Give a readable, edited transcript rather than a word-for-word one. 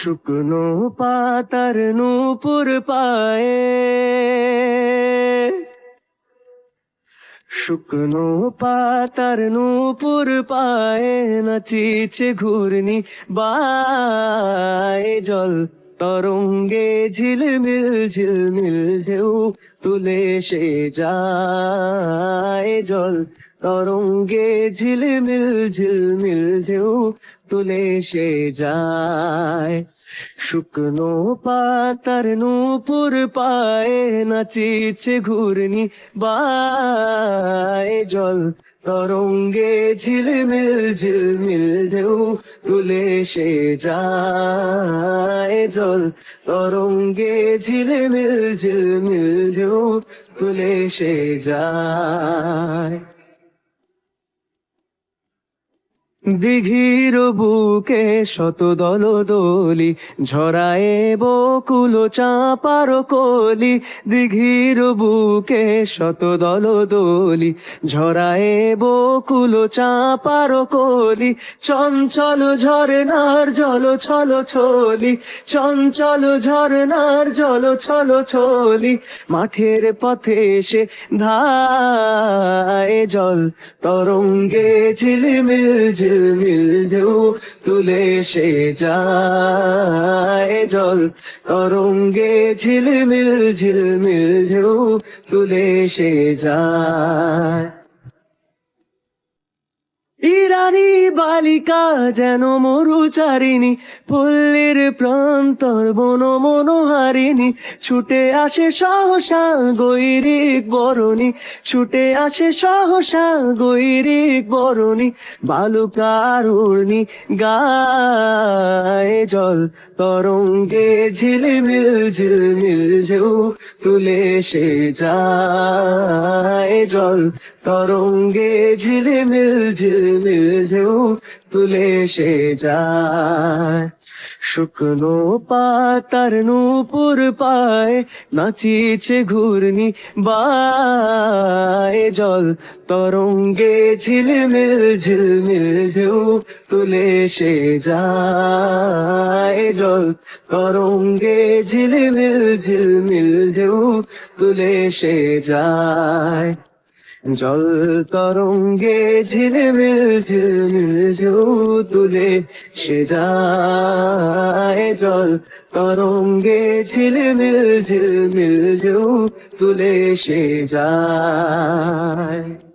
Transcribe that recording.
শুকনো পাতার নূপুর পায়ে, শুকনো পাতার নূপুর পায়ে নাচিছে ঘূর্ণি বায় জল তরঙ্গে ঝিলমিল ঝিলমিল ঢেউ তুলে সে যায় জল তরঙ্গে ঝিলমিল ঝিলমিল ঢেউ তুলে সে যায়। শুকনো পাতার নূপুর পায়ে নাচিছে ঘূর্ণি বায় জল তরঙ্গে ঝিলমিল ঝিলমিল ঢেউ তুলে সে যায় জল তরঙ্গে ঝিলমিল ঝিলমিল ঢেউ তুলে সে যায়। দিঘির বুকে শত দল দলি ঝরায়ে বকুল চাঁপার কলি, দিঘির বুকে শত দল দলি ঝরায়ে বকুল চাঁপার কলি, চঞ্চল ঝরনার জল ছল ছলি, চঞ্চল ঝরনার জল ছল ছলি, মাঠের পথে সে ধায় জল তরঙ্গে ঝিলমিল ঝিলমিল ঢেউ তুলে সে যায় জল তরঙ্গে ঝিলমিল ঝিলমিল ঢেউ তুলে সে যায়। ইরানি বালিকা যেন মরুচারিণী, পল্লীর প্রান্তর বন মনোহারিণী, ছুটে আসে সহসা গৈরিক বরণী, ছুটে আসে সহসা গৈরিক বরণী, বালুকার উর্ণি গায়ে জল তরঙ্গে ঝিলমিল ঝিলমিল ঢেউ তুলে সে যায় জল তরঙ্গে ঝিলমিল ঝিলমিল ঢেউ তুলে সে যায়। শুকনো পাতার নূপুর পায়ে নাচিছে ঘূর্ণি বায় জল তরঙ্গে ঝিলমিল ঝিলমিল ঢেউ তুলে সে যায় জল তরঙ্গে ঝিলমিল ঝিলমিল ঢেউ তুলে সে যায় জল তরঙ্গে ঝিলমিল ঝিলমিল ঢেউ তুলে সে যায় জল তরঙ্গে ঝিলমিল ঝিলমিল ঢেউ তুলে সে যায়।